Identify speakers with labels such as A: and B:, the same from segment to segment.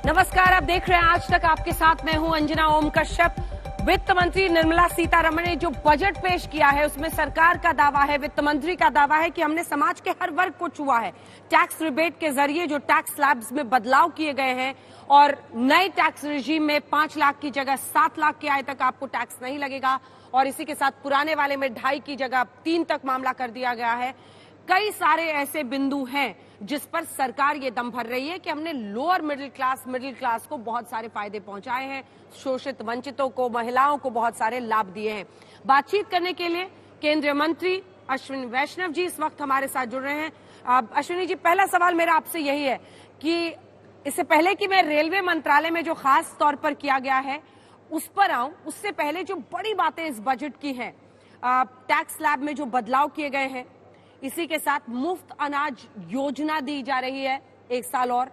A: नमस्कार, आप देख रहे हैं आज तक। आपके साथ मैं हूं अंजना ओम कश्यप। वित्त मंत्री निर्मला सीतारमण ने जो बजट पेश किया है उसमें सरकार का दावा है, वित्त मंत्री का दावा है कि हमने समाज के हर वर्ग को छुआ है। टैक्स रिबेट के जरिए जो टैक्स स्लैब्स में बदलाव किए गए हैं और नए टैक्स रिजीम में 5 लाख की जगह 7 लाख की आय तक आपको टैक्स नहीं लगेगा और इसी के साथ पुराने वाले में 2.5 की जगह 3 तक मामला कर दिया गया है। कई सारे ऐसे बिंदु हैं जिस पर सरकार ये दम भर रही है कि हमने लोअर मिडिल क्लास को बहुत सारे फायदे पहुंचाए हैं, शोषित वंचितों को, महिलाओं को बहुत सारे लाभ दिए हैं। बातचीत करने के लिए केंद्रीय मंत्री अश्विनी वैष्णव जी इस वक्त हमारे साथ जुड़ रहे हैं। अश्विनी जी, पहला सवाल मेरा आपसे यही है कि इससे पहले कि मैं रेलवे मंत्रालय में जो खास तौर पर किया गया है उस पर आऊं, उससे पहले जो बड़ी बातें इस बजट की हैं, टैक्स स्लैब में जो बदलाव किए गए हैं, इसी के साथ मुफ्त अनाज योजना दी जा रही है 1 साल और,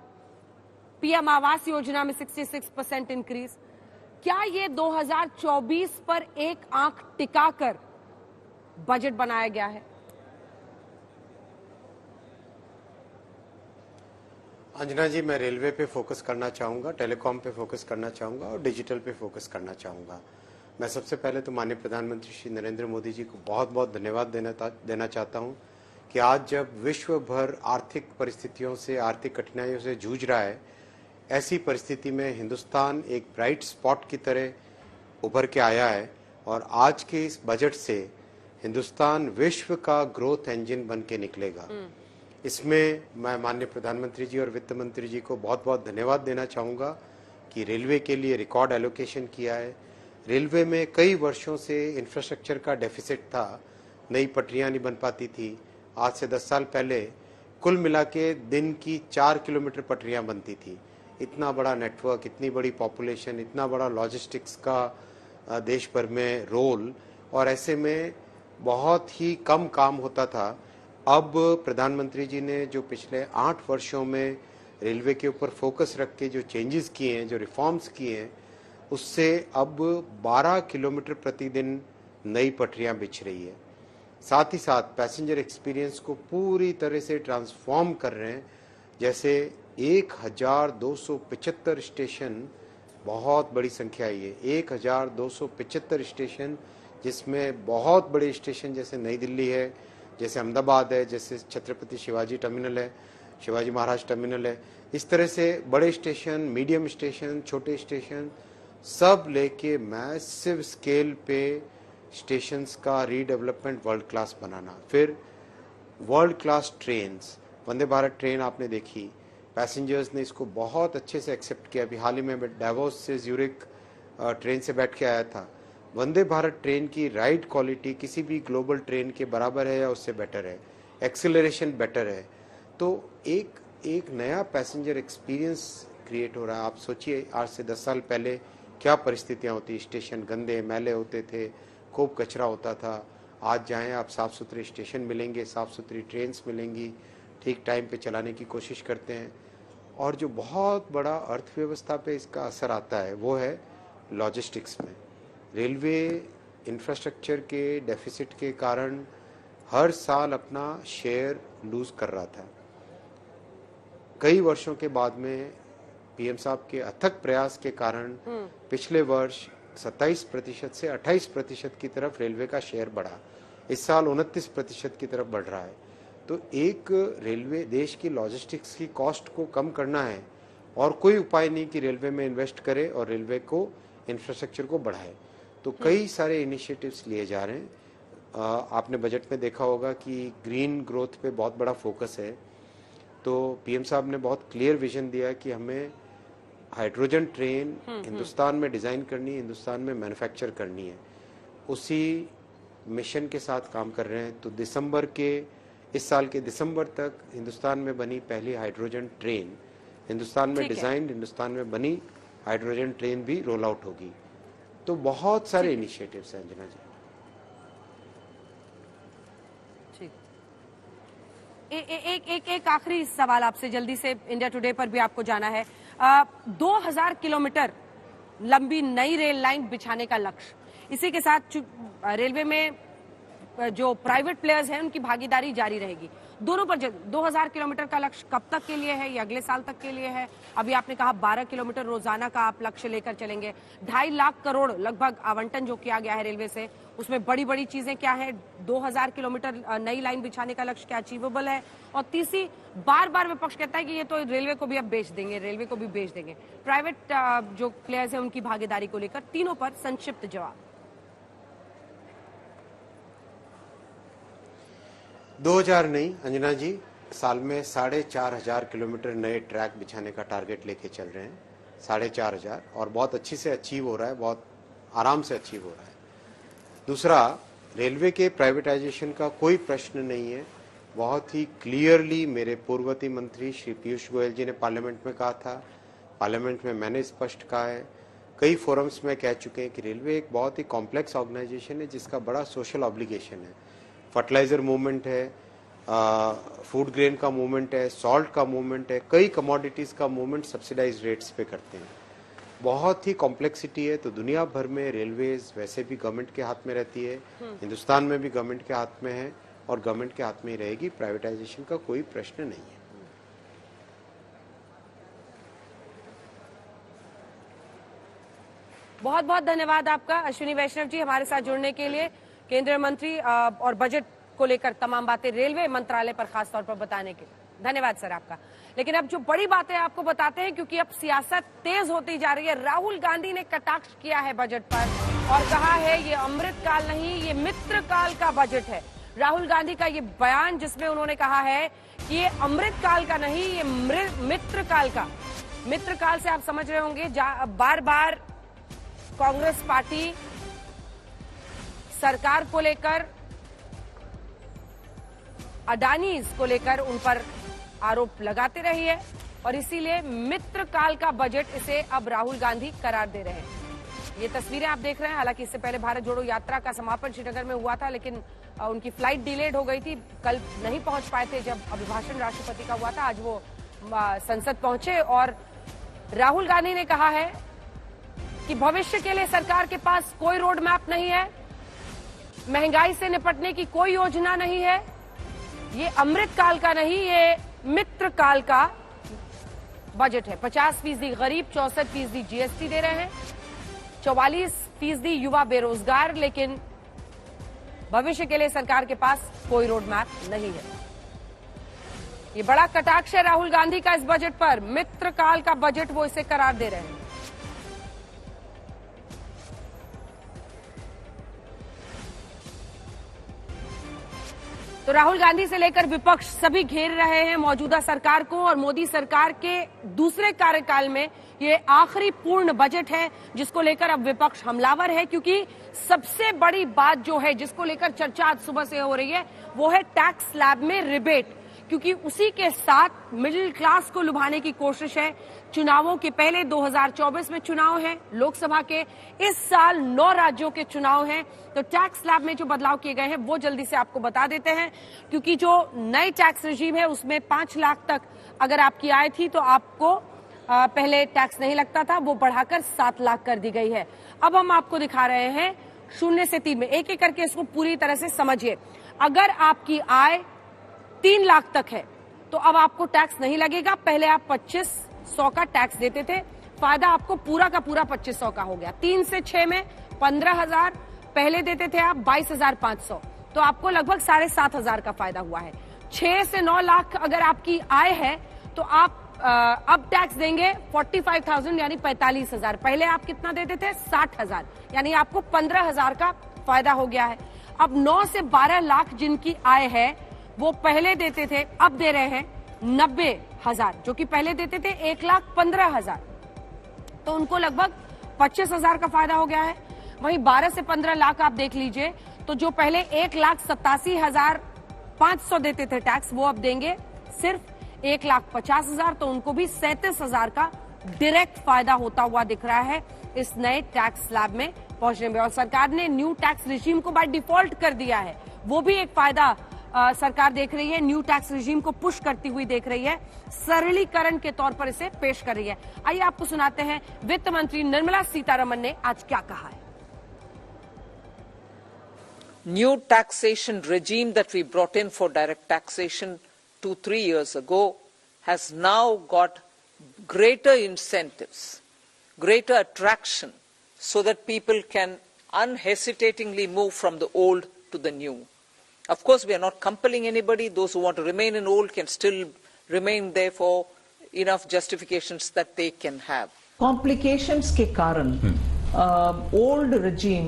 A: पीएम आवास योजना में 66% इंक्रीज। क्या ये 2024 पर एक आंख टिकाकर बजट बनाया गया है?
B: अंजना जी, मैं रेलवे पे फोकस करना चाहूंगा, टेलीकॉम पे फोकस करना चाहूंगा और डिजिटल पे फोकस करना चाहूंगा। मैं सबसे पहले तो माननीय प्रधानमंत्री श्री नरेंद्र मोदी जी को बहुत बहुत धन्यवाद देना चाहता हूं कि आज जब विश्व भर आर्थिक परिस्थितियों से, आर्थिक कठिनाइयों से जूझ रहा है, ऐसी परिस्थिति में हिंदुस्तान एक ब्राइट स्पॉट की तरह उभर के आया है और आज के इस बजट से हिंदुस्तान विश्व का ग्रोथ इंजन बन के निकलेगा। इसमें मैं माननीय प्रधानमंत्री जी और वित्त मंत्री जी को बहुत बहुत धन्यवाद देना चाहूँगा कि रेलवे के लिए रिकॉर्ड एलोकेशन किया है। रेलवे में कई वर्षों से इंफ्रास्ट्रक्चर का डेफिसिट था, नई पटरियाँ नहीं बन पाती थी। आज से 10 साल पहले कुल मिला के दिन की 4 किलोमीटर पटरियाँ बनती थी। इतना बड़ा नेटवर्क, इतनी बड़ी पॉपुलेशन, इतना बड़ा लॉजिस्टिक्स का देश भर में रोल, और ऐसे में बहुत ही कम काम होता था। अब प्रधानमंत्री जी ने जो पिछले 8 वर्षों में रेलवे के ऊपर फोकस रख के जो चेंजेस किए हैं, जो रिफॉर्म्स किए हैं, उससे अब 12 किलोमीटर प्रतिदिन नई पटरियां बिछ रही है। साथ ही साथ पैसेंजर एक्सपीरियंस को पूरी तरह से ट्रांसफॉर्म कर रहे हैं। जैसे 1275 स्टेशन, बहुत बड़ी संख्या है ये, 1275 स्टेशन, जिसमें बहुत बड़े स्टेशन जैसे नई दिल्ली है, जैसे अहमदाबाद है, जैसे छत्रपति शिवाजी टर्मिनल है, शिवाजी महाराज टर्मिनल है, इस तरह से बड़े स्टेशन, मीडियम स्टेशन, छोटे स्टेशन, सब लेके मैसिव स्केल पे स्टेशंस का रीडेवलपमेंट वर्ल्ड क्लास बनाना। फिर world class trains, Vande Bharat train आपने देखी, पैसेंजर्स ने इसको बहुत अच्छे से एक्सेप्ट किया। अभी हाल ही में डावोस से ज्यूरिक ट्रेन से बैठ के आया था। वंदे भारत ट्रेन की राइड क्वालिटी किसी भी ग्लोबल ट्रेन के बराबर है या उससे बेटर है, एक्सेलरेशन बेटर है। तो एक नया पैसेंजर एक्सपीरियंस क्रिएट हो रहा है। आप सोचिए, आज से 10 साल पहले क्या परिस्थितियां होती, स्टेशन गंदे मैले होते थे, खूब कचरा होता था। आज जाएं आप, साफ़ सुथरे स्टेशन मिलेंगे, साफ़ सुथरी ट्रेन्स मिलेंगी, ठीक टाइम पे चलाने की कोशिश करते हैं। और जो बहुत बड़ा अर्थव्यवस्था पे इसका असर आता है वो है लॉजिस्टिक्स में। रेलवे इंफ्रास्ट्रक्चर के डेफिसिट के कारण हर साल अपना शेयर लूज कर रहा था। कई वर्षों के बाद में पीएम साहब के अथक प्रयास के कारण पिछले वर्ष 27% से 28% की तरफ रेलवे का शेयर बढ़ा। इस साल 29% की तरफ बढ़ रहा है। तो एक रेलवे, देश की लॉजिस्टिक्स की कॉस्ट को कम करना है और कोई उपाय नहीं कि रेलवे में इन्वेस्ट करे और रेलवे को, इंफ्रास्ट्रक्चर को बढ़ाए। तो कई सारे इनिशिएटिव्स लिए जा रहे हैं। आपने बजट में देखा होगा कि ग्रीन ग्रोथ पे बहुत बड़ा फोकस है। तो पीएम साहब ने बहुत क्लियर विजन दिया कि हमें हाइड्रोजन ट्रेन हिंदुस्तान में डिज़ाइन करनी है, हिंदुस्तान में मैन्युफैक्चर करनी है। उसी मिशन के साथ काम कर रहे हैं। तो इस साल के दिसंबर तक हिंदुस्तान में बनी पहली हाइड्रोजन ट्रेन, हिंदुस्तान में डिज़ाइन, हिंदुस्तान में बनी हाइड्रोजन ट्रेन भी रोल आउट होगी। तो बहुत सारे इनिशिएटिव्स हैं अंजना जी।
A: एक आखिरी सवाल आपसे जल्दी से, इंडिया टुडे पर भी आपको जाना है। 2000 किलोमीटर लंबी नई रेल लाइन बिछाने का लक्ष्य, इसी के साथ रेलवे में जो प्राइवेट प्लेयर्स हैं उनकी भागीदारी जारी रहेगी दोनों पर। 2000 किलोमीटर का लक्ष्य कब तक के लिए है? ये अगले साल तक के लिए है। अभी आपने कहा 12 किलोमीटर रोजाना का आप लक्ष्य लेकर चलेंगे। 2.5 लाख करोड़ लगभग आवंटन जो किया गया है रेलवे से, उसमें बड़ी बड़ी चीजें क्या है? 2000 किलोमीटर नई लाइन बिछाने का लक्ष्य क्या अचीवेबल है? और तीसरी, बार बार विपक्ष कहता है कि ये तो रेलवे को भी अब बेच देंगे, रेलवे को भी बेच देंगे। प्राइवेट जो प्लेयर्स हैं उनकी भागीदारी को लेकर तीनों पर संक्षिप्त जवाब।
B: 2000 नहीं अंजना जी, साल में 4500 किलोमीटर नए ट्रैक बिछाने का टारगेट लेके चल रहे हैं। 4500, और बहुत अच्छी से अचीव हो रहा है, बहुत आराम से अचीव हो रहा है। दूसरा, रेलवे के प्राइवेटाइजेशन का कोई प्रश्न नहीं है। बहुत ही क्लियरली मेरे पूर्ववर्ती मंत्री श्री पीयूष गोयल जी ने पार्लियामेंट में कहा था, पार्लियामेंट में मैंने स्पष्ट कहा है, कई फोरम्स में कह चुके हैं कि रेलवे एक बहुत ही कॉम्प्लेक्स ऑर्गेनाइजेशन है जिसका बड़ा सोशल ऑब्लिगेशन है। फर्टिलाइजर मूवमेंट है, फूड ग्रेन का मूवमेंट है, सॉल्ट का मूवमेंट है, कई कमोडिटीज का मूवमेंट सब्सिडाइज रेट्स पे करते हैं। बहुत ही कॉम्प्लेक्सिटी है। तो दुनिया भर में रेलवेज वैसे भी गवर्नमेंट के हाथ में रहती है, हिंदुस्तान में भी गवर्नमेंट के हाथ में है और गवर्नमेंट के हाथ में ही रहेगी। प्राइवेटाइजेशन का कोई प्रश्न नहीं है।
A: बहुत बहुत धन्यवाद आपका अश्विनी वैष्णव जी, हमारे साथ जुड़ने के लिए, केंद्रीय मंत्री और बजट को लेकर तमाम बातें रेलवे मंत्रालय पर खासतौर पर बताने के लिए धन्यवाद सर आपका। लेकिन अब जो बड़ी बातें आपको बताते हैं, क्योंकि अब सियासत तेज होती जा रही है। राहुल गांधी ने कटाक्ष किया है बजट पर और कहा है ये अमृत काल नहीं, ये मित्र काल का बजट है। राहुल गांधी का ये बयान जिसमें उन्होंने कहा है कि ये अमृत काल का नहीं, ये मित्र काल का। मित्र काल से आप समझ रहे होंगे, बार बार कांग्रेस पार्टी सरकार को लेकर, अडानीज को लेकर उन पर आरोप लगाते रही है और इसीलिए मित्र काल का बजट इसे अब राहुल गांधी करार दे रहे हैं। ये तस्वीरें आप देख रहे हैं। हालांकि इससे पहले भारत जोड़ो यात्रा का समापन श्रीनगर में हुआ था, लेकिन उनकी फ्लाइट डिलेड हो गई थी, कल नहीं पहुंच पाए थे जब अभिभाषण राष्ट्रपति का हुआ था। आज वो संसद पहुंचे और राहुल गांधी ने कहा है कि भविष्य के लिए सरकार के पास कोई रोड मैप नहीं है, महंगाई से निपटने की कोई योजना नहीं है, ये अमृत काल का नहीं, ये मित्र काल का बजट है। 50% गरीब, 64% जीएसटी दे रहे हैं, 44% युवा बेरोजगार, लेकिन भविष्य के लिए सरकार के पास कोई रोड मैप नहीं है। ये बड़ा कटाक्ष है राहुल गांधी का इस बजट पर। मित्र काल का बजट वो इसे करार दे रहे हैं। तो राहुल गांधी से लेकर विपक्ष सभी घेर रहे हैं मौजूदा सरकार को, और मोदी सरकार के दूसरे कार्यकाल में ये आखिरी पूर्ण बजट है जिसको लेकर अब विपक्ष हमलावर है। क्योंकि सबसे बड़ी बात जो है जिसको लेकर चर्चा आज सुबह से हो रही है वो है टैक्स स्लैब में रिबेट, क्योंकि उसी के साथ मिडिल क्लास को लुभाने की कोशिश है। चुनावों के पहले 2024 में चुनाव है लोकसभा के, इस साल 9 राज्यों के चुनाव हैं। तो टैक्स स्लैब में जो बदलाव किए गए हैं वो जल्दी से आपको बता देते हैं, क्योंकि जो नई टैक्स रेजीम है उसमें 5 लाख तक अगर आपकी आय थी तो आपको पहले टैक्स नहीं लगता था, वो बढ़ाकर 7 लाख कर दी गई है। अब हम आपको दिखा रहे हैं 0 से 3 में, एक एक करके इसको पूरी तरह से समझिए। अगर आपकी आय 3 लाख तक है तो अब आपको टैक्स नहीं लगेगा। पहले आप 2500 का टैक्स देते थे, फायदा आपको पूरा का पूरा 2500 का हो गया। 3 से 6 में 15,000 पहले देते थे आप, 22,500, तो आपको लगभग 7,500 का फायदा हुआ है। 6 से 9 लाख अगर आपकी आय है तो आप अब टैक्स देंगे 45,000 यानी 45,000। पहले आप कितना देते थे? 60,000, यानी आपको 15,000 का फायदा हो गया है। अब 9 से 12 लाख जिनकी आय है वो पहले देते थे, अब दे रहे हैं 90,000, जो कि पहले देते थे 1,15,000, तो उनको लगभग 25,000 का फायदा हो गया है। वहीं 12 से 15 लाख आप देख लीजिए, तो जो पहले 1,87,500 देते थे टैक्स, वो अब देंगे सिर्फ 1,50,000, तो उनको भी 37,000 का डायरेक्ट फायदा होता हुआ दिख रहा है इस नए टैक्स स्लैब में पहुंचने में। और सरकार ने न्यू टैक्स रिजीम को बाय डिफॉल्ट कर दिया है, वो भी एक फायदा सरकार देख रही है, न्यू टैक्स रिजीम को पुश करती हुई देख रही है, सरलीकरण के तौर पर इसे पेश कर रही है। आइए आपको सुनाते हैं वित्त मंत्री निर्मला सीतारमण ने आज क्या कहा है।
C: new taxation regime that we brought in for direct taxation 2-3 years ago has now got greater incentives, greater attraction, so that people can unhesitatingly move from the old to the new. Of course, we are not compelling anybody. Those who want to remain in old can still remain there for enough justifications that they can have.
D: Complications के कारण old regime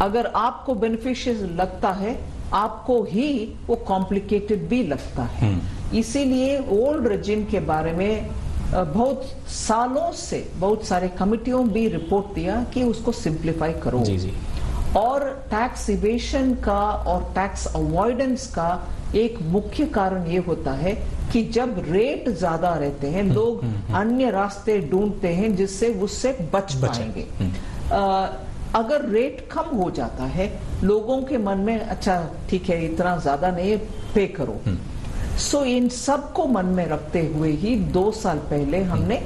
D: अगर आपको beneficial लगता है, आपको ही वो complicated भी लगता है। इसीलिए ओल्ड रेजिम के बारे में बहुत सालों से बहुत सारे कमिटियों भी रिपोर्ट दिया कि उसको सिंप्लीफाई करो। जी जी। और टैक्स इवेशन का और टैक्स अवॉइडेंस का एक मुख्य कारण ये होता है कि जब रेट ज्यादा रहते हैं, लोग अन्य रास्ते ढूंढते हैं जिससे उससे बच पाएंगे। अगर रेट कम हो जाता है, लोगों के मन में अच्छा ठीक है इतना ज्यादा नहीं पे करो। सो इन सब को मन में रखते हुए ही 2 साल पहले हमने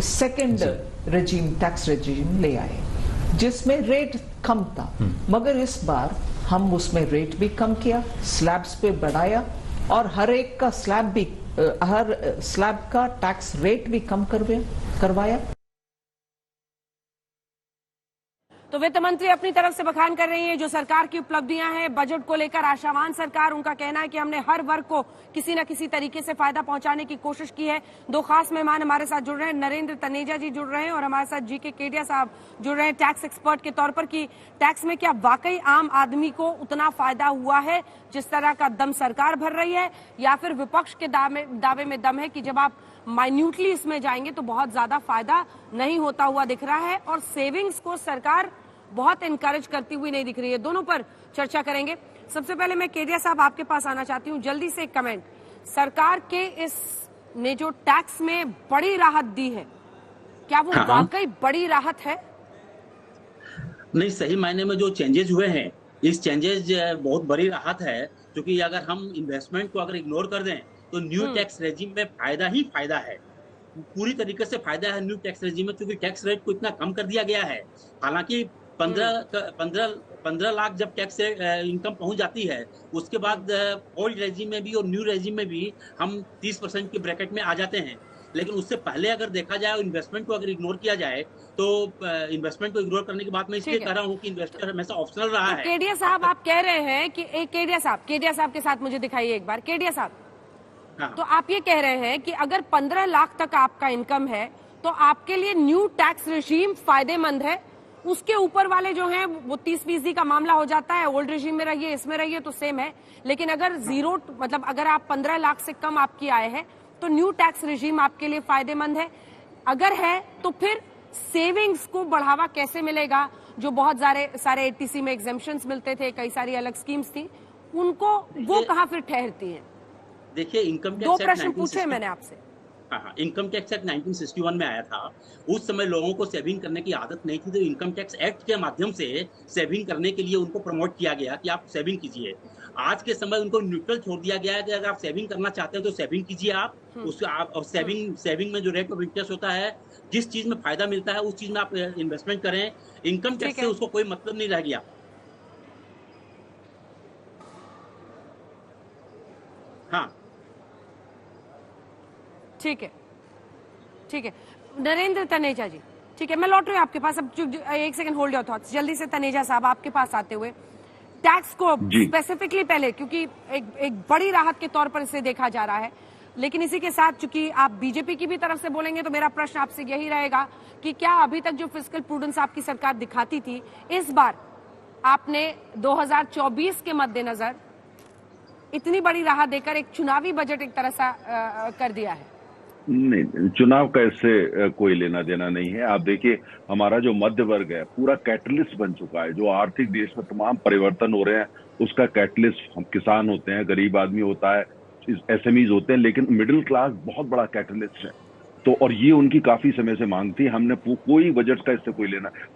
D: सेकंड रेजिम टैक्स रेजिम ले आए जिसमें रेट कम था, मगर इस बार हम उसमें रेट भी कम किया, स्लैब्स पे बढ़ाया और हर एक का हर स्लैब का टैक्स रेट भी कम करवाया।
A: तो वित्त मंत्री अपनी तरफ से बखान कर रही हैं जो सरकार की उपलब्धियां हैं, बजट को लेकर आशावान सरकार। उनका कहना है कि हमने हर वर्ग को किसी न किसी तरीके से फायदा पहुंचाने की कोशिश की है। 2 खास मेहमान हमारे साथ जुड़ रहे हैं, नरेंद्र तनेजा जी जुड़ रहे हैं और हमारे साथ जीके केडिया साहब जुड़ रहे हैं टैक्स एक्सपर्ट के तौर पर कि टैक्स में क्या वाकई आम आदमी को उतना फायदा हुआ है जिस तरह का दम सरकार भर रही है, या फिर विपक्ष के दावे में दम है कि जब आप माइन्यूटली इसमें जाएंगे तो बहुत ज्यादा फायदा नहीं होता हुआ दिख रहा है और सेविंग्स को सरकार बहुत इनकरेज करती हुई नहीं दिख रही है। दोनों पर चर्चा करेंगे। सबसे पहले मैं केडिया साहब आपके पास आना चाहती हूँ, जल्दी से एक कमेंट। सरकार के इस ने जो टैक्स में बड़ी राहत दी है, क्या वो वाकई बड़ी राहत है?
E: नहीं, सही मायने में जो चेंजेस हुए हैं, इस चेंजेस बहुत बड़ी राहत है, क्योंकि अगर हम इन्वेस्टमेंट को अगर इग्नोर कर दें तो न्यू टैक्स रेजिम में फायदा ही फायदा है, पूरी तरीके से फायदा है न्यू टैक्स रेजिम में, क्योंकि टैक्स रेट को इतना कम कर दिया गया है। हालांकि 15 लाख जब टैक्स इनकम पहुंच जाती है, उसके बाद ओल्ड रेजिम में भी और न्यू रेजिम में भी हम 30% के ब्रैकेट में आ जाते हैं। लेकिन उससे पहले अगर देखा जाए और इन्वेस्टमेंट को अगर इग्नोर किया जाए तो इन्वेस्टमेंट को इग्नोर करने की बात मैं इसलिए कर रहा हूँ कि इन्वेस्टर हमेशा ऑप्शनल रहा है।
A: केडिया साहब आप कह रहे हैं कि केडिया साहब के साथ मुझे दिखाइए एक बार। केडिया साहब, तो आप ये कह रहे हैं कि अगर 15 लाख तक आपका इनकम है तो आपके लिए न्यू टैक्स रेजिम फायदेमंद है, उसके ऊपर वाले जो हैं वो 30% का मामला हो जाता है, ओल्ड रेजिम में रहिए इसमें रहिए तो सेम है। लेकिन अगर जीरो मतलब अगर आप 15 लाख से कम आपकी आय है तो न्यू टैक्स रेजिम आपके लिए फायदेमंद है। अगर है तो फिर सेविंग्स को बढ़ावा कैसे मिलेगा? जो बहुत सारे एटीसी में एग्जेम्पशंस मिलते थे, कई सारी अलग स्कीम्स थी, उनको वो कहाँ फिर ठहरती हैं?
E: देखिए, इनकम टैक्स
A: 2 प्रश्न पूछे मैंने आपसे।
E: हाँ, इनकम टैक्स एक्ट 1961 में आया था। उस समय लोगों को सेविंग करने की आदत नहीं थी, तो इनकम टैक्स एक्ट के माध्यम से सेविंग करने के लिए उनको प्रमोट किया गया कि आप सेविंग कीजिए। आज के समय उनको न्यूट्रल छोड़ दिया गया है कि अगर आप सेविंग करना चाहते हैं तो सेविंग कीजिए आप। उसके आप और सेविंग में जो रेट ऑफ इंटरेस्ट होता है, जिस चीज में फायदा मिलता है उस चीज में आप इन्वेस्टमेंट करें। इनकम टैक्स से उसको कोई मतलब नहीं रह गया। हाँ,
A: ठीक है। नरेंद्र तनेजा जी, ठीक है, मैं लौट रही हूँ आपके पास। अब एक सेकंड होल्ड योर थॉट्स। जल्दी से तनेजा साहब आपके पास आते हुए, टैक्स को स्पेसिफिकली पहले, क्योंकि एक बड़ी राहत के तौर पर इसे देखा जा रहा है, लेकिन इसी के साथ चूंकि आप बीजेपी की भी तरफ से बोलेंगे तो मेरा प्रश्न आपसे यही रहेगा कि क्या अभी तक जो फिस्कल प्रूडेंस आपकी सरकार दिखाती थी, इस बार आपने 2024 के मद्देनजर इतनी बड़ी राहत देकर एक चुनावी बजट एक तरह सा कर दिया है?
F: नहीं, चुनाव का इससे कोई लेना देना नहीं है। आप देखिए, हमारा जो मध्य वर्ग है पूरा कैटलिस्ट बन चुका है। जो आर्थिक देश में तमाम परिवर्तन हो रहे हैं उसका कैटलिस्ट हम किसान होते हैं, गरीब आदमी होता है, एसएमईज होते हैं, लेकिन मिडिल क्लास बहुत बड़ा कैटलिस्ट है। तो और ये उनकी काफी समय से मांग थी। हमने कोई बजट का इससे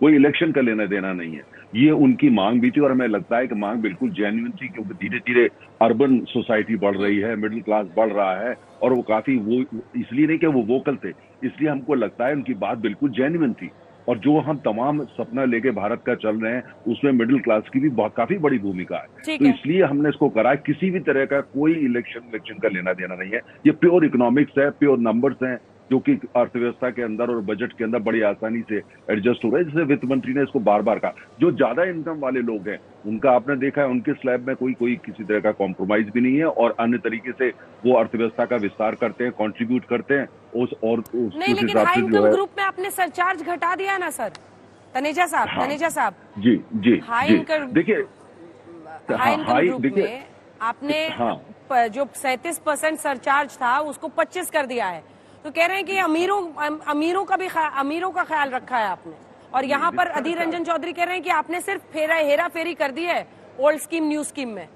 F: कोई इलेक्शन का लेना देना नहीं है। ये उनकी मांग भी थी और हमें लगता है कि मांग बिल्कुल जेन्युइन थी, क्योंकि धीरे धीरे अर्बन सोसाइटी बढ़ रही है, मिडिल क्लास बढ़ रहा है, और वो काफी वो इसलिए नहीं कि वो वोकल थे, इसलिए हमको लगता है उनकी बात बिल्कुल जेन्युइन थी। और जो हम तमाम सपना लेके भारत का चल रहे हैं उसमें मिडिल क्लास की भी काफी बड़ी भूमिका है। तो इसलिए हमने इसको करा। किसी भी तरह का कोई इलेक्शन का लेना देना नहीं है, ये प्योर इकोनॉमिक्स है, प्योर नंबर्स हैं जो कि अर्थव्यवस्था के अंदर और बजट के अंदर बड़ी आसानी से एडजस्ट हो रहा है। जैसे वित्त मंत्री ने इसको बार बार कहा, जो ज्यादा इनकम वाले लोग हैं उनका आपने देखा है उनके स्लैब में कोई किसी तरह का कॉम्प्रोमाइज भी नहीं है और अन्य तरीके से वो अर्थव्यवस्था का विस्तार करते हैं, कंट्रीब्यूट करते हैं
A: नहीं, लेकिन हाई इनकम ग्रुप में आपने सरचार्ज घटा दिया ना सर तनेजा साहब।
F: हाँ,
A: तनेजा साहब
F: जी
A: हाई इनकम
F: देखिए
A: ग्रुप में आपने जो 37% सरचार्ज था उसको 25 कर दिया है। तो कह रहे हैं कि अमीरों का ख्याल रखा है आपने, और यहाँ पर अधीर रंजन चौधरी कह रहे हैं कि आपने सिर्फ हेरा फेरी कर दी है ओल्ड स्कीम न्यू स्कीम में।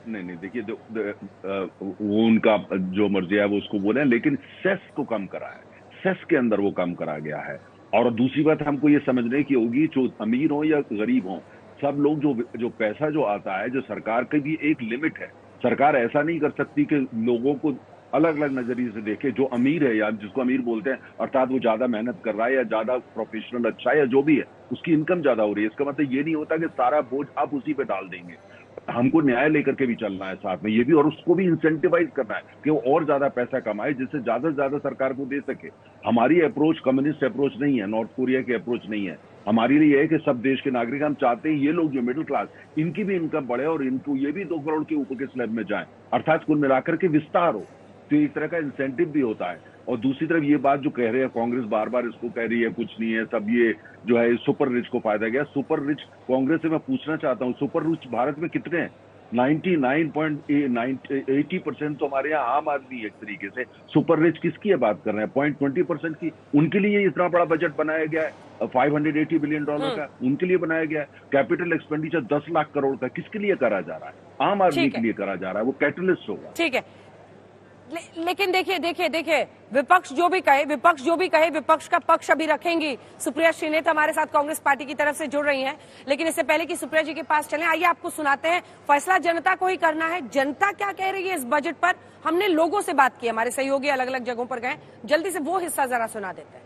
F: नहीं देखिए वो उनका जो मर्जी है वो उसको बोले, लेकिन सेस को कम करा है, सेस के अंदर वो कम करा गया है। और दूसरी बात हमको ये समझने की होगी, जो अमीर हो या गरीब हो, सब लोग जो पैसा जो आता है, जो सरकार की भी एक लिमिट है। सरकार ऐसा नहीं कर सकती कि लोगों को अलग अलग नजरिए से देखे। जो अमीर है या जिसको अमीर बोलते हैं, अर्थात वो ज्यादा मेहनत कर रहा है या ज्यादा प्रोफेशनल अच्छा है या जो भी है, उसकी इनकम ज्यादा हो रही है, इसका मतलब ये नहीं होता कि सारा बोझ आप उसी पे डाल देंगे। हमको न्याय लेकर के भी चलना है साथ में, ये भी, और उसको भी इंसेंटिवाइज करना है कि वो और ज्यादा पैसा कमाए जिससे ज्यादा से ज्यादा सरकार को दे सके। हमारी अप्रोच कम्युनिस्ट अप्रोच नहीं है, नॉर्थ कोरिया की अप्रोच नहीं है। हमारी लिए है कि सब देश के नागरिक, हम चाहते हैं ये लोग जो मिडिल क्लास, इनकी भी इनकम बढ़े और इनको ये भी 2 करोड़ के ऊपर के स्लैब में जाए, अर्थात कुल मिलाकर के विस्तार हो। तो एक तरह का इंसेंटिव भी होता है। और दूसरी तरफ ये बात जो कह रहे हैं कांग्रेस, बार बार इसको कह रही है कुछ नहीं है, सब ये जो है सुपर रिच को फायदा गया। सुपर रिच कांग्रेस से मैं पूछना चाहता हूँ, सुपर रिच भारत में कितने हैं? 99.80% तो हमारे यहाँ आम आदमी एक तरीके से। सुपर रिच किसकी है बात कर रहे हैं? 0.20% की। उनके लिए इतना बड़ा बजट बनाया गया है $580 बिलियन का, उनके लिए बनाया गया है। कैपिटल एक्सपेंडिचर 10 लाख करोड़ का किसके लिए करा जा रहा है? आम आदमी के लिए करा जा रहा है, वो कैटलिस्ट होगा।
A: ठीक है, लेकिन देखिए विपक्ष जो भी कहे, विपक्ष का पक्ष अभी रखेंगी। सुप्रिया श्रीनेत हमारे साथ कांग्रेस पार्टी की तरफ से जुड़ रही हैं, लेकिन इससे पहले कि सुप्रिया जी के पास चलें, आइए आपको सुनाते हैं। फैसला जनता को ही करना है। जनता क्या कह रही है इस बजट पर? हमने लोगों से बात की, हमारे सहयोगी अलग अलग जगहों पर गए, जल्दी से वो हिस्सा जरा सुना देते हैं।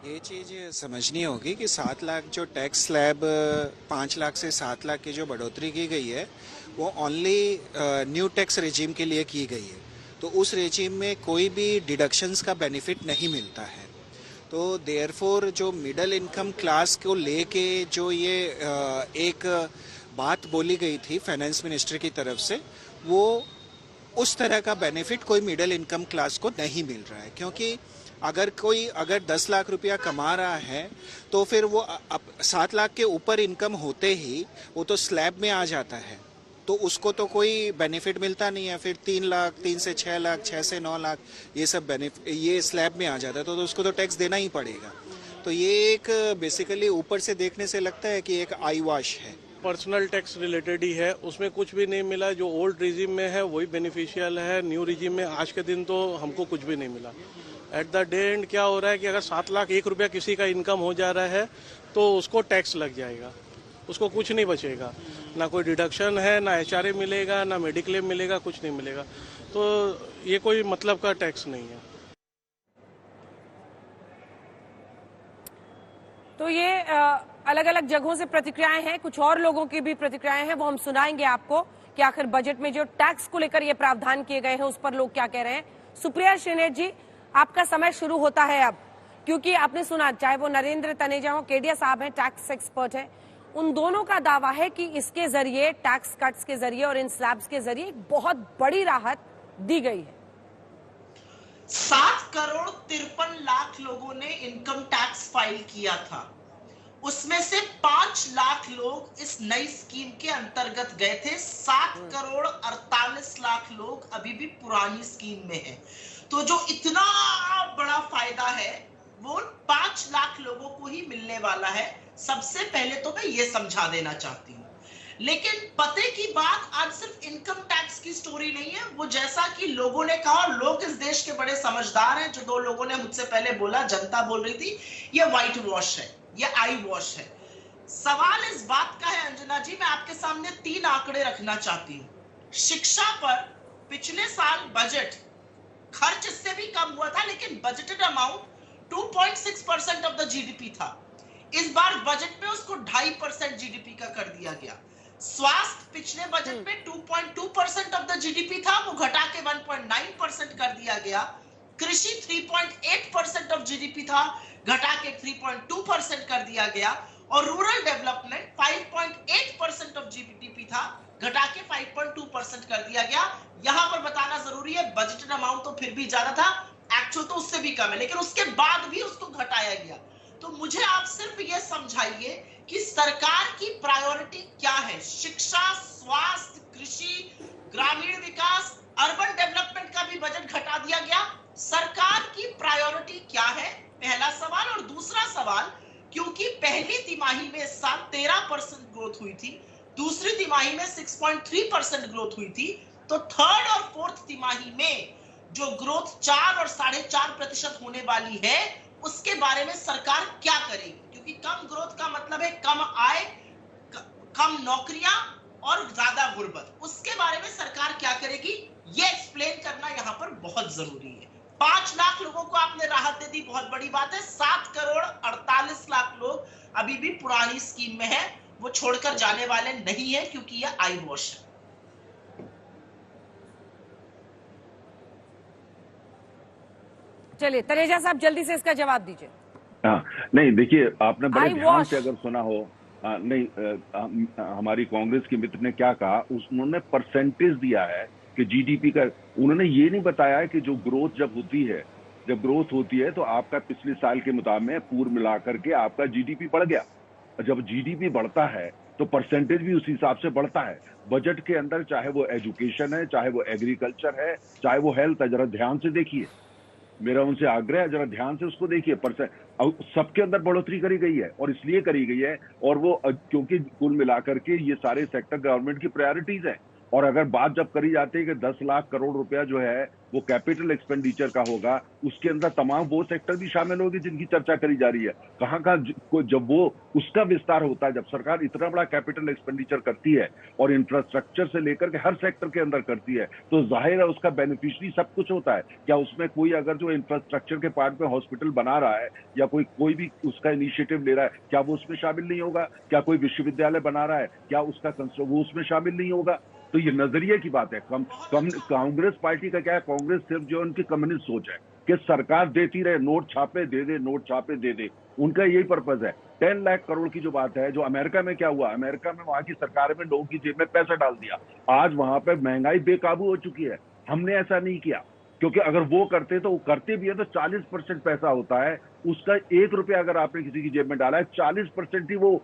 G: ये चीज समझनी होगी कि 7 लाख जो टैक्स स्लैब 5 लाख से 7 लाख की जो बढ़ोतरी की गई है वो ओनली न्यू टैक्स रेजिम के लिए की गई है। तो उस रेजिम में कोई भी डिडक्शंस का बेनिफिट नहीं मिलता है। तो देयरफॉर जो मिडिल इनकम क्लास को लेके जो ये एक बात बोली गई थी फाइनेंस मिनिस्टर की तरफ से, वो उस तरह का बेनिफिट कोई मिडिल इनकम क्लास को नहीं मिल रहा है। क्योंकि अगर 10 लाख रुपया कमा रहा है तो फिर वो 7 लाख के ऊपर इनकम होते ही वो तो स्लैब में आ जाता है, तो उसको तो कोई बेनिफिट मिलता नहीं है। फिर 3 लाख, 3 से 6 लाख, 6 से 9 लाख, ये सब बेनिफिट ये स्लैब में आ जाता है, तो उसको तो टैक्स देना ही पड़ेगा। तो ये एक बेसिकली ऊपर से देखने से लगता है कि एक आई वॉश है।
H: पर्सनल टैक्स रिलेटेड ही है, उसमें कुछ भी नहीं मिला। जो ओल्ड रिजिम में है वही बेनिफिशियल है, न्यू रिजिम में आज के दिन तो हमको कुछ भी नहीं मिला। एट द डे एंड क्या हो रहा है कि अगर 7 लाख 1 रुपया किसी का इनकम हो जा रहा है तो उसको टैक्स लग जाएगा, उसको कुछ नहीं बचेगा। ना कोई डिडक्शन है, ना HRA मिलेगा, ना मेडिक्लेम मिलेगा, कुछ नहीं मिलेगा। तो ये कोई मतलब का टैक्स नहीं है।
A: तो ये अलग अलग जगहों से प्रतिक्रियाएं हैं, कुछ और लोगों की भी प्रतिक्रियाएं हैं, वो हम सुनाएंगे आपको कि आखिर बजट में जो टैक्स को लेकर ये प्रावधान किए गए हैं उस पर लोग क्या कह रहे हैं। सुप्रिया श्रीनेत जी, आपका समय शुरू होता है अब, क्योंकि आपने सुना, चाहे वो नरेंद्र तनेजा हो, केडिया साहब हैं, टैक्स एक्सपर्ट हैं, उन दोनों का दावा है कि इसके जरिए, टैक्स कट्स के जरिए और इन स्लैब्स के जरिए एक बहुत बड़ी राहत दी गई है।
I: 7 करोड़ 53 लाख लोगों ने इनकम टैक्स फाइल किया था, उसमें से 5 लाख लोग इस नई स्कीम के अंतर्गत गए थे। 7 करोड़ 48 लाख लोग अभी भी पुरानी स्कीम में हैं। तो जो इतना बड़ा फायदा है वो 5 लाख लोगों को ही मिलने वाला है। सबसे पहले तो मैं ये समझा देना चाहती हूँ। लेकिन पते की बात आज सिर्फ इनकम टैक्स की स्टोरी नहीं है। वो जैसा कि लोगों ने कहा, लोग इस देश के बड़े समझदार हैं। जो 2 लोगों ने मुझसे पहले बोला, जनता बोल रही थी ये व्हाइट वॉश है, ये आई वॉश है। सवाल इस बात का है अंजना जी, मैं आपके सामने 3 आंकड़े रखना चाहती हूँ। शिक्षा पर पिछले साल बजट खर्च इससे भी कम हुआ था, लेकिन budgeted amount 2.6% of the GDP था। इस बार बजट में उसको 2.5% जीडीपी का कर दिया गया। स्वास्थ्य पिछले बजट में 2.2% ऑफ द जीडीपी था, वो घटा के 1.9% कर दिया गया। कृषि 3.8% ऑफ जीडीपी था, घटा के 3.2% कर दिया गया। और रूरल डेवलपमेंट 5.8% ऑफ जीडीपी था, घटा के 5.2% कर दिया गया। यहां पर बताना जरूरी है, बजटेड अमाउंट तो फिर भी ज्यादा था, एक्चुअल तो उससे भी कम है, लेकिन उसके बाद भी उसको घटाया गया। तो मुझे आप सिर्फ ये समझाइए कि सरकार की प्रायोरिटी क्या है। शिक्षा, स्वास्थ्य, कृषि, ग्रामीण विकास, अर्बन डेवलपमेंट का भी बजट घटा दिया गया। सरकार की प्रायोरिटी क्या है, पहला सवाल। और दूसरा सवाल, क्योंकि पहली तिमाही में इस साल 13% ग्रोथ हुई थी, दूसरी तिमाही में 6.3% ग्रोथ हुई थी, तो थर्ड और फोर्थ तिमाही में जो ग्रोथ 4 और 4.5% होने वाली है, उसके बारे में सरकार क्या करेगी? क्योंकि कम ग्रोथ का मतलब है कम आय, कम नौकरियां और ज्यादा गुर्बत। उसके बारे में सरकार क्या करेगी, ये एक्सप्लेन करना यहां पर बहुत जरूरी है। 5 लाख लोगों को आपने राहत दे दी, बहुत बड़ी बात है। 7 करोड़ 48 लाख लोग अभी भी पुरानी स्कीम में है, वो छोड़कर जाने वाले नहीं है, क्योंकि यह आई वॉश है।
A: चलिए तनेजा साहब जल्दी से इसका जवाब दीजिए।
F: हाँ, नहीं देखिए, आपने बड़े ध्यान से अगर सुना हो, हमारी कांग्रेस के मित्र ने क्या कहा, उन्होंने परसेंटेज दिया है कि जीडीपी का। उन्होंने ये नहीं बताया कि जो ग्रोथ जब ग्रोथ होती है तो आपका पिछले साल के मुताबिक पूर्व मिलाकर के आपका जीडीपी बढ़ गया। जब जीडीपी बढ़ता है तो परसेंटेज भी उसी हिसाब से बढ़ता है। बजट के अंदर चाहे वो एजुकेशन है, चाहे वो एग्रीकल्चर है, चाहे वो हेल्थ है, जरा ध्यान से देखिए, मेरा उनसे आग्रह है, जरा ध्यान से उसको देखिए। सबके अंदर बढ़ोतरी करी गई है, और इसलिए करी गई है, और वो क्योंकि कुल मिलाकर के ये सारे सेक्टर गवर्नमेंट की प्रायोरिटीज है। और अगर बात जब करी जाती है कि 10 लाख करोड़ रुपया जो है वो कैपिटल एक्सपेंडिचर का होगा, उसके अंदर तमाम वो सेक्टर भी शामिल होगी जिनकी चर्चा करी जा रही है। कहाँ जब वो उसका विस्तार होता है, जब सरकार इतना बड़ा कैपिटल एक्सपेंडिचर करती है और इंफ्रास्ट्रक्चर से लेकर के हर सेक्टर के अंदर करती है, तो जाहिर है उसका बेनिफिशियरी सब कुछ होता है। क्या उसमें कोई अगर जो इंफ्रास्ट्रक्चर के पार्ट में हॉस्पिटल बना रहा है या कोई भी उसका इनिशिएटिव ले रहा है, क्या वो उसमें शामिल नहीं होगा? क्या कोई विश्वविद्यालय बना रहा है, क्या वो उसमें शामिल नहीं होगा? तो ये नजरिए की बात है। कांग्रेस पार्टी का क्या है, कांग्रेस सिर्फ जो उनकी कम्युनिस्ट सोच है कि सरकार देती रहे, नोट छापे दे दे, नोट छापे दे दे, उनका यही पर्पज है। 10 लाख करोड़ की जो बात है, जो अमेरिका में क्या हुआ, अमेरिका में वहां की सरकार में लोगों की जेब में पैसा डाल दिया, आज वहां पे महंगाई बेकाबू हो चुकी है। हमने ऐसा नहीं किया, क्योंकि अगर वो करते तो वो करते भी है तो 40% पैसा होता है उसका। 1 रुपया अगर आपने किसी की जेब में डाला है, 40% ही वो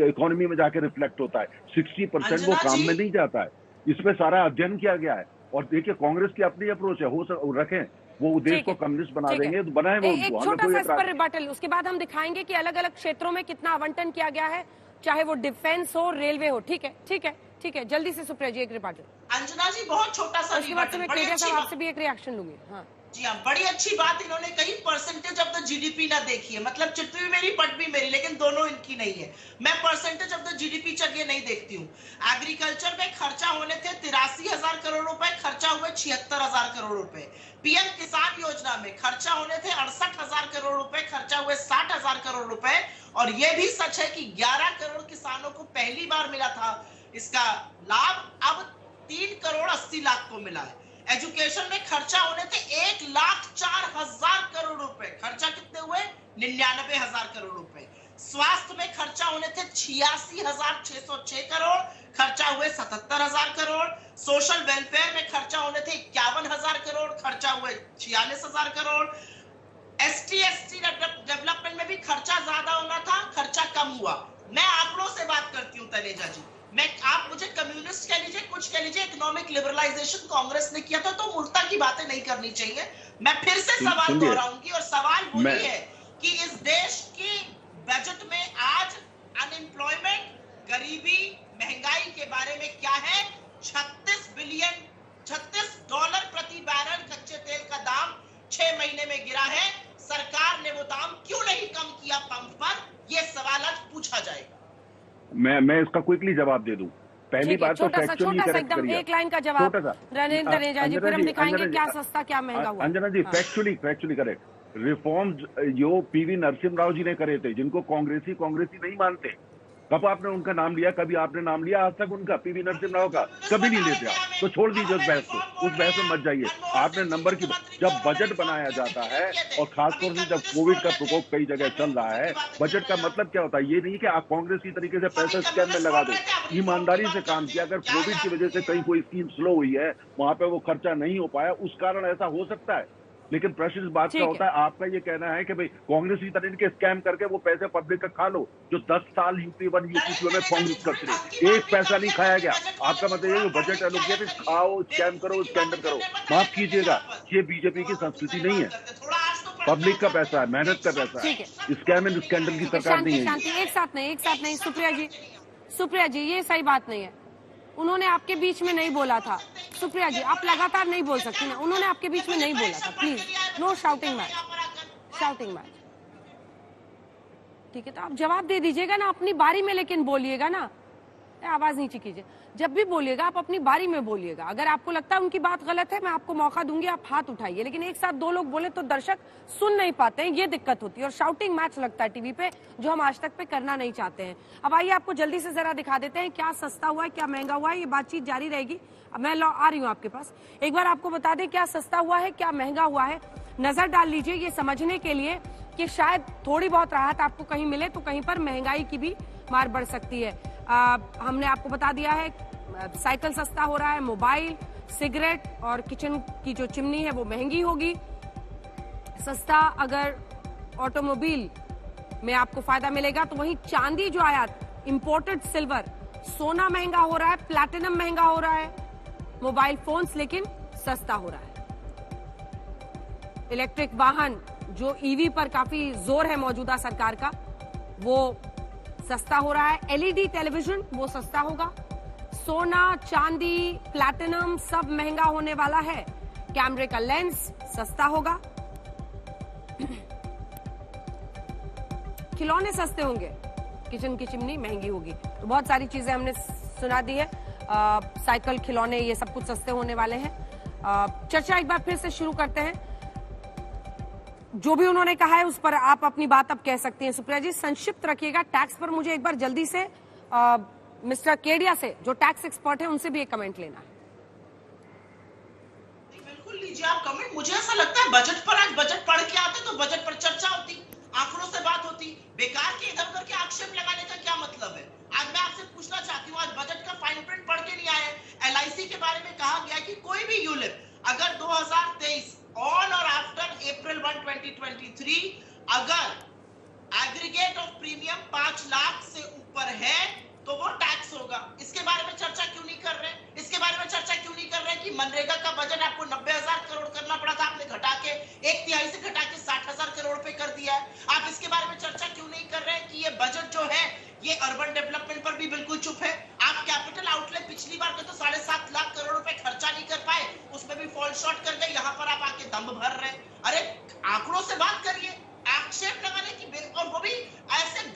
F: इकोनॉमी में जाके रिफ्लेक्ट होता है, 60% वो काम में नहीं जाता है। इसमें सारा अध्ययन किया गया है। और देखिए, कांग्रेस की अपनी अप्रोच है, हो रखें वो देश को कम्युनिस्ट बना देंगे तो बनाए वो।
A: एक छोटा सा इस पर रिबटल, उसके बाद हम दिखाएंगे कि अलग अलग क्षेत्रों में कितना आवंटन किया गया है, चाहे वो डिफेंस हो, रेलवे हो। ठीक है, ठीक है, ठीक है, जल्दी से सुप्रिया जी एक रिबटल।
I: अंजना जी बहुत छोटा सा रिबटल,
A: आपसे भी एक रिएक्शन लूंगी। हाँ
I: जी हाँ, बड़ी अच्छी बात इन्होंने कही, परसेंटेज ऑफ द जीडीपी ना देखिए, मतलब चिट भी मेरी पट भी मेरी, लेकिन दोनों इनकी नहीं है। मैं परसेंटेज ऑफ द जीडीपी चलिए नहीं देखती हूँ। एग्रीकल्चर में खर्चा होने थे 83,000 करोड़ रुपए, खर्चा हुए 76,000 करोड़ रुपए। पीएम किसान योजना में खर्चा होने थे 68,000 करोड़ रुपए, खर्चा हुए 60,000 करोड़ रुपए। और यह भी सच है कि 11 करोड़ किसानों को पहली बार मिला था इसका लाभ, अब 3 करोड़ 80 लाख को मिला है। एजुकेशन में खर्चा होने थे 1,04,000 करोड़ रुपए, खर्चा कितने हुए? 99,000 करोड़ रुपए। स्वास्थ्य में खर्चा होने थे 86,606 करोड़, खर्चा हुए 77,000 करोड़। सोशल वेलफेयर में खर्चा होने थे 51,000 करोड़, खर्चा हुए 46,000 करोड़। ST डेवलपमेंट में भी खर्चा ज्यादा होना था, खर्चा कम हुआ। मैं आंकड़ों से बात करती हूँ तनेजा जी, आप मुझे कम्युनिस्ट कह लीजिए, कुछ कह लीजिए, इकोनॉमिक लिबरलाइजेशन कांग्रेस ने किया था, तो मूर्खता की बातें नहीं करनी चाहिए। मैं फिर से सवाल दोहराऊंगी, और सवाल वही है कि इस देश की बजट में आज अनएम्प्लॉयमेंट, गरीबी, महंगाई के बारे में क्या है? $36 प्रति बैरल कच्चे तेल का दाम 6 महीने में गिरा है। सरकार ने वो दाम क्यों नहीं कम किया पंप पर? यह सवाल आज पूछा जाएगा।
F: मैं इसका क्विकली जवाब दे दूं। पहली
A: ठीक है,
F: बात तो
A: छोटा सा
F: फैक्चुअली करेक्ट
A: एकदम
F: करिए।
A: एक लाइन का जवाब
F: छोटा सा
A: रणेंद्र नेजा जी, फिर हम दिखाएंगे क्या सस्ता क्या महंगा हुआ।
F: अंजना जी,
A: हाँ।
F: Factually correct. रिफॉर्म्स जो पीवी नरसिम्हा राव जी ने करे थे, जिनको कांग्रेसी नहीं मानते, कब आपने उनका नाम लिया? कभी आपने नाम लिया आज तक उनका, पीवी नरसिम्हा राव का? कभी नहीं लेते आप। तो छोड़ दीजिए उस बहस को, उस बहस में मत जाइए। आपने नंबर की, जब बजट बनाया जाता है और खासतौर से जब कोविड का प्रकोप कई जगह चल रहा है, बजट का मतलब क्या होता है? ये नहीं कि आप कांग्रेस की तरीके से पैसा स्कैम में लगा दो। ईमानदारी से काम किया। अगर कोविड की वजह से कहीं कोई स्कीम स्लो हुई है, वहां पे वो खर्चा नहीं हो पाया, उस कारण ऐसा हो सकता है। लेकिन प्रश्न इस बात का होता है, आपका ये कहना है कि भाई कांग्रेस की तरह के स्कैम करके वो पैसे पब्लिक का खा लो, जो 10 साल यूपी 1 यूपी 2 में कांग्रेस करते रहे, एक पैसा नहीं खाया गया। आपका मतलब ये बजट एलोकेट खाओ, स्कैम करो, स्कैंडल करो। माफ कीजिएगा, ये बीजेपी की संस्कृति नहीं है। पब्लिक का पैसा है, मेहनत का पैसा है, स्कैम एंड स्कैंडल की सरकार नहीं है।
A: शांति, एक साथ नहीं। सुप्रिया जी ये सही बात नहीं है। उन्होंने आपके बीच में नहीं बोला था। सुप्रिया जी आप लगातार नहीं बोल सकती ना, उन्होंने आपके बीच में नहीं बोला था। Please no shouting match. ठीक है, तो आप जवाब दे दीजिएगा ना अपनी बारी में, लेकिन बोलिएगा ना, आवाज नीचे कीजिए। जब भी बोलिएगा आप अपनी बारी में बोलिएगा। अगर आपको लगता है उनकी बात गलत है, मैं आपको मौका दूंगी, आप हाथ उठाइए। लेकिन एक साथ दो लोग बोले तो दर्शक सुन नहीं पाते हैं, ये दिक्कत होती है और शाउटिंग मैच लगता है टीवी पे, जो हम आज तक पे करना नहीं चाहते हैं। अब आइए आपको जल्दी से जरा दिखा देते हैं क्या सस्ता हुआ है, क्या महंगा हुआ है। ये बातचीत जारी रहेगी। अब मैं आ रही हूँ आपके पास। एक बार आपको बता दें क्या सस्ता हुआ है, क्या महंगा हुआ है। नजर डाल लीजिए ये समझने के लिए कि शायद थोड़ी बहुत राहत आपको कहीं मिले तो कहीं पर महंगाई की भी मार बढ़ सकती है। हमने आपको बता दिया है साइकिल सस्ता हो रहा है, मोबाइल, सिगरेट और किचन की जो चिमनी है वो महंगी होगी। सस्ता अगर ऑटोमोबाइल में आपको फायदा मिलेगा तो वहीं चांदी जो आयात, इंपोर्टेड सिल्वर, सोना महंगा हो रहा है, प्लैटिनम महंगा हो रहा है, मोबाइल फोन्स लेकिन सस्ता हो रहा है। इलेक्ट्रिक वाहन जो ईवी पर काफी जोर है मौजूदा सरकार का, वो सस्ता हो रहा है। एलईडी टेलीविजन वो सस्ता होगा। सोना, चांदी, प्लैटिनम सब महंगा होने वाला है। कैमरे का लेंस सस्ता होगा। खिलौने सस्ते होंगे, किचन की चिमनी महंगी होगी। तो बहुत सारी चीजें हमने सुना दी है। साइकिल, खिलौने, ये सब कुछ सस्ते होने वाले हैं। चर्चा एक बार फिर से शुरू करते हैं। जो भी उन्होंने कहा है उस पर आप अपनी बात अब कह सकती हैं। सुप्रिया जी संक्षिप्त रखिएगा। टैक्स पर मुझे एक बार जल्दी से मिस्टर केडिया से, जो टैक्स एक्सपर्ट है, उनसे भी एक कमेंट लेना है।
I: बिल्कुल लीजिए आप कमेंट। मुझे ऐसा लगता है बजट पर, आज बजट पढ़ के आते तो बजट पर चर्चा होती, आंकड़ों से बात होती। बेकार के इधर उधर के आक्षेप लगाने का क्या मतलब है? आज मैं आपसे पूछना चाहती हूँ, आज बजट का फाइन प्रिंट पढ़ के नहीं आए। एलआईसी के बारे में कहा गया कि कोई भी यूलिप अगर 2023 ऑन और आफ्टर अप्रैल 1, 2023 अगर एग्रीगेट ऑफ प्रीमियम 5 लाख से ऊपर है तो वो टैक्स होगा। इसके बारे में चर्चा क्यों नहीं कर रहे? इसके बारे में चर्चा क्यों नहीं कर रहे कि मनरेगा का बजट आपको 90,000 करोड़ करना पड़ा था, आपने घटा के 1/3 से घटा के 60,000 करोड़ पे कर दिया है। आप इसके बारे में चर्चा क्यों नहीं कर रहे कि ये बजट जो है ये अर्बन डेवलपमेंट पर भी बिल्कुल चुप है। आप कैपिटल आउटले पिछली बार के तो 7.5 लाख करोड़ रुपए खर्चा नहीं कर पाए, उसमें भी फॉल शॉर्ट कर गए। यहाँ पर आप आके दम भर रहे। अरे आंकड़ों से बात करिए, आक्षेप लगाने की और वो भी ऐसे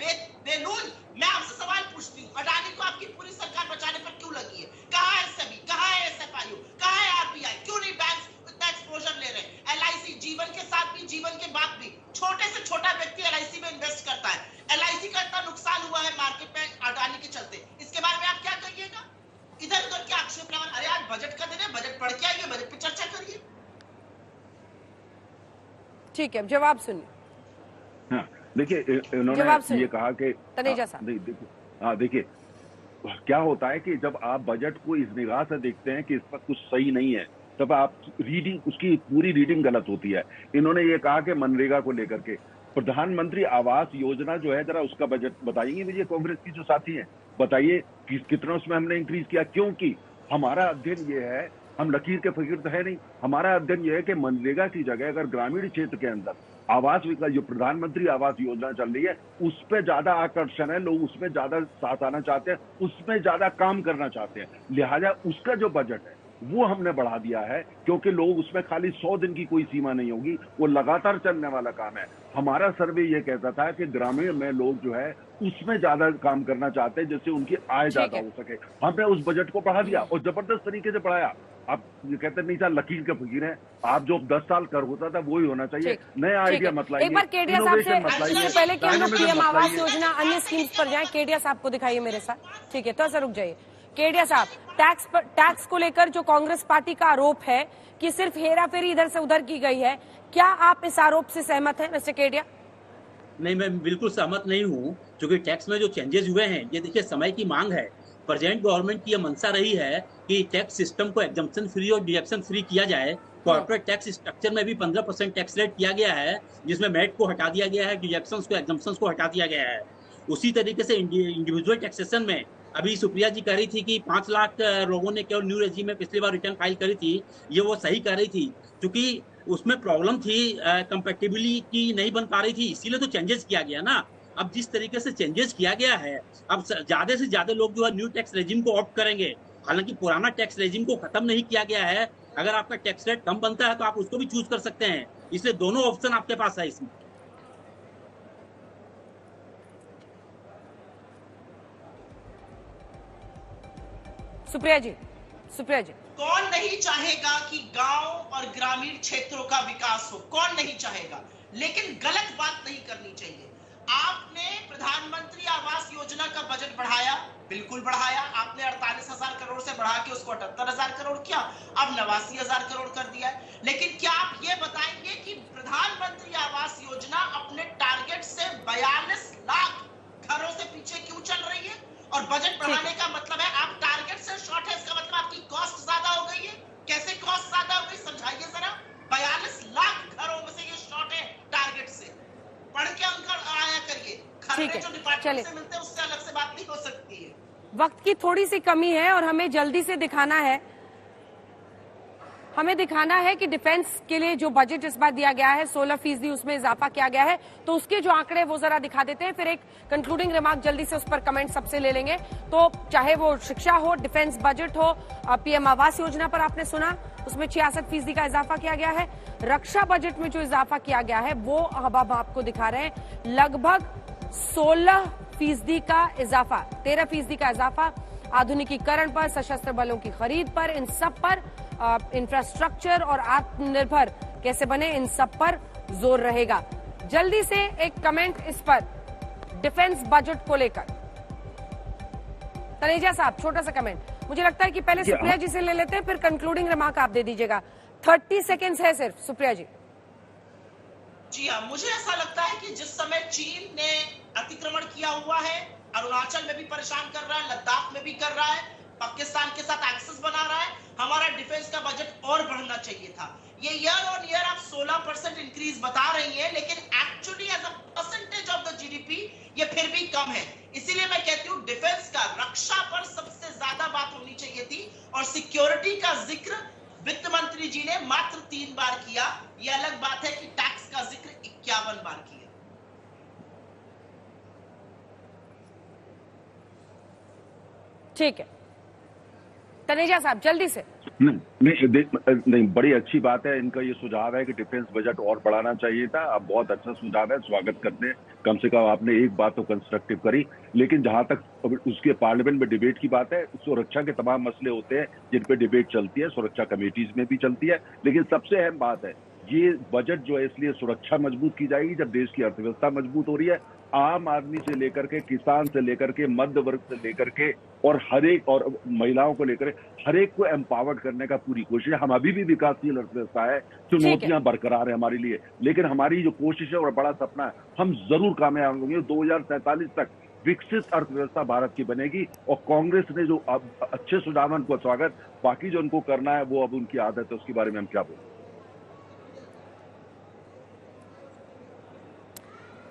I: बेलून। मैं आपसे सवाल पूछती हूँ, अडानी को आपकी पूरी सरकार बचाने पर क्यों लगी है? कहाँ है सेबी, कहाँ है एसएफआईयू, कहाँ है आरबीआई? क्यों नहीं बैंक्स इतना एक्सपोजर ले रहे? एलआईसी जीवन के साथ भी, जीवन के बाद भी छोटे से छोटा व्यक्ति एलआईसी में इन्वेस्ट करता है। एलआईसी का इतना नुकसान हुआ है मार्केट में अडानी के चलते, इसके बारे में आप क्या कहिएगा? इधर उधर के आक्षेप लगा। अरे आज बजट का दिन है, बजट पढ़ के आइए, बजट पे चर्चा करिए।
A: ठीक है, जवाब सुनिए।
F: हाँ, देखिए उन्होंने ये कहा कि
A: तनेजा साहब,
F: देखिए क्या होता है कि जब आप बजट को इस निगाह से देखते हैं कि इस पर कुछ सही नहीं है, तब आप रीडिंग, उसकी पूरी रीडिंग गलत होती है। इन्होंने ये कहा कि मनरेगा को लेकर के प्रधानमंत्री आवास योजना जो है, जरा उसका बजट बताइए मुझे, कांग्रेस की जो साथी हैं, बताइए कितना उसमें हमने इंक्रीज किया। क्योंकि हमारा अध्ययन ये है, हम लकीर के फकीर तो है नहीं, हमारा अध्ययन यह है कि मनरेगा की जगह अगर ग्रामीण क्षेत्र के अंदर आवास विकास, जो प्रधानमंत्री आवास योजना चल रही है, उस पर ज्यादा आकर्षण है, लोग उसमें ज्यादा साथ आना चाहते हैं, उसमें ज्यादा काम करना चाहते हैं। लिहाजा उसका जो बजट है वो हमने बढ़ा दिया है, क्योंकि लोग उसमें खाली 100 दिन की कोई सीमा नहीं होगी, वो लगातार चलने वाला काम है। हमारा सर्वे ये कहता था कि ग्रामीण में लोग जो है उसमें ज्यादा काम करना चाहते हैं, जिससे उनकी आय ज्यादा हो सके। हमने उस बजट को बढ़ा दिया और जबरदस्त तरीके से बढ़ाया। आप ये कहते नहीं था लकीर के फकीर हैं, आप जो 10 साल कर होता था वही होना चाहिए। नया आइडिया मत लाइए,
A: एक बार केडिया साहब से पहले कि हम लोग पीएम आवास योजना अन्य स्कीम्स पर जाएं, केडिया साहब को दिखाइए मेरे साथ। ठीक है, तो सर रुक जाइए। केडिया साहब, टैक्स को लेकर जो कांग्रेस पार्टी का आरोप है कि सिर्फ हेराफेरी इधर से उधर की गई है, क्या आप इस आरोप से सहमत हैं मिस्टर केडिया?
E: नहीं, मैं बिल्कुल सहमत नहीं हूँ, क्योंकि टैक्स में जो चेंजेस हुए हैं ये देखिए समय की मांग है। प्रेजेंट गवर्नमेंट की यह मंशा रही है कि टैक्स सिस्टम को एग्जम्पशन फ्री और डिडक्शन फ्री किया जाए। कॉर्पोरेट टैक्स स्ट्रक्चर में भी 15% टैक्स रेट किया गया है, जिसमें मैट को हटा दिया गया है, डिडक्शंस को एग्जम्पशंस को हटा दिया गया है। उसी तरीके से इंडिविजुअल टैक्सेशन में अभी सुप्रिया जी कह रही थी कि 5 लाख लोगों ने केवल न्यू रेजिम में पिछली बार रिटर्न फाइल करी थी, ये वो सही कर रही थी, क्योंकि उसमें प्रॉब्लम थी, कंपैटिबिलिटी नहीं बन पा रही थी, इसीलिए तो चेंजेस किया गया ना। अब जिस तरीके से चेंजेस किया गया है, अब ज्यादा से ज्यादा लोग जो है न्यू टैक्स रेजिम को ऑप्ट करेंगे। हालांकि पुराना टैक्स रेजिम को खत्म नहीं किया गया है, अगर आपका टैक्स रेट कम बनता है तो आप उसको भी चूज कर सकते हैं, इसलिए दोनों ऑप्शन आपके पास है इसमें।
A: सुप्रिया जी, सुप्रिया जी,
I: कौन नहीं चाहेगा कि गांव और ग्रामीण क्षेत्रों का विकास हो, कौन नहीं चाहेगा, लेकिन गलत बात नहीं करनी चाहिए। आपने प्रधानमंत्री आवास योजना का बजट बढ़ाया, बिल्कुल बढ़ाया, आपने 48,000 करोड़ से बढ़ा के उसको 78,000 करोड़ किया, अब 89,000 करोड़ कर दिया है। लेकिन क्या आप ये बताएंगे कि प्रधानमंत्री आवास योजना अपने टारगेट से 42 लाख घरों से पीछे क्यों चल रही है? और बजट बढ़ाने का मतलब है आप टारगेट से शॉर्ट है, इसका मतलब आपकी कॉस्ट ज्यादा हो गई है। कैसे कॉस्ट ज्यादा हो गई समझाइए जरा। 42 लाख घरों में से ये शॉर्ट है टारगेट से। पढ़ के अंक आया करिए, खर्चे जो डिपार्टमेंट से मिलते हैं उससे अलग से बात नहीं हो सकती है।
A: वक्त की थोड़ी सी कमी है और हमें जल्दी से दिखाना है, हमें दिखाना है कि डिफेंस के लिए जो बजट इस बार दिया गया है 16% उसमें इजाफा किया गया है, तो उसके जो आंकड़े वो जरा दिखा देते हैं, फिर एक कंक्लूडिंग रिमार्क जल्दी से उस पर कमेंट सबसे ले लेंगे। तो चाहे वो शिक्षा हो, डिफेंस बजट हो, पीएम आवास योजना पर आपने सुना उसमें 66% का इजाफा किया गया है। रक्षा बजट में जो इजाफा किया गया है वो अब हम आपको दिखा रहे हैं, लगभग 16% का इजाफा, 13% का इजाफा आधुनिकीकरण पर, सशस्त्र बलों की खरीद पर, इन सब पर, इंफ्रास्ट्रक्चर और आत्मनिर्भर कैसे बने, इन सब पर जोर रहेगा। जल्दी से एक कमेंट इस पर डिफेंस बजट को लेकर। तनेजा साहब, छोटा सा कमेंट। मुझे लगता है कि पहले सुप्रिया जी से ले लेते हैं, फिर कंक्लूडिंग रिमार्क आप दे दीजिएगा। 30 सेकेंड्स है सिर्फ, सुप्रिया जी।
I: जी हाँ, मुझे ऐसा लगता है कि जिस समय चीन ने अतिक्रमण किया हुआ है, अरुणाचल में भी परेशान कर रहा है, लद्दाख में भी कर रहा है, पाकिस्तान के साथ एक्सेस बना रहा है, हमारा डिफेंस का बजट और बढ़ना चाहिए था। ये ईयर ऑन ईयर आप 16% इंक्रीज बता रही हैं, लेकिन actually as a percentage of the GDP ये फिर भी कम है। इसीलिए मैं कहती हूँ डिफेंस का, रक्षा पर सबसे ज्यादा बात होनी चाहिए थी, और सिक्योरिटी का जिक्र वित्त मंत्री जी ने मात्र 3 बार किया। ये अलग बात है कि टैक्स का जिक्र 51 बार किया।
A: ठीक है, तनेजा साहब जल्दी से।
F: नहीं, बड़ी अच्छी बात है। इनका ये सुझाव है कि डिफेंस बजट और बढ़ाना चाहिए था। अब बहुत अच्छा सुझाव है, स्वागत करते हैं। कम से कम आपने एक बात तो कंस्ट्रक्टिव करी। लेकिन जहां तक उसके पार्लियामेंट में डिबेट की बात है, सुरक्षा के तमाम मसले होते हैं जिन पे डिबेट चलती है, सुरक्षा कमेटीज में भी चलती है। लेकिन सबसे अहम बात है, ये बजट जो है इसलिए सुरक्षा मजबूत की जाएगी जब देश की अर्थव्यवस्था मजबूत हो रही है। आम आदमी से लेकर के, किसान से लेकर के, मध्य वर्ग से लेकर के और हर एक, और महिलाओं को लेकर हर एक को एम्पावर्ड करने का पूरी कोशिश है। हम अभी भी विकासशील अर्थव्यवस्था है, चुनौतियां बरकरार है हमारे लिए, लेकिन हमारी जो कोशिश है और बड़ा सपना है, हम जरूर कामयाब होंगे। 2047 तक विकसित अर्थव्यवस्था भारत की बनेगी। और कांग्रेस ने जो अब अच्छे सुझाव को स्वागत, बाकी जो उनको करना है वो अब उनकी आदत है, उसके बारे में हम क्या बोलें।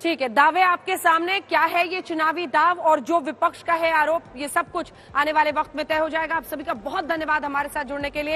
A: ठीक है, दावे आपके सामने, क्या है ये चुनावी दाव और जो विपक्ष का है आरोप, ये सब कुछ आने वाले वक्त में तय हो जाएगा। आप सभी का बहुत धन्यवाद हमारे साथ जुड़ने के लिए।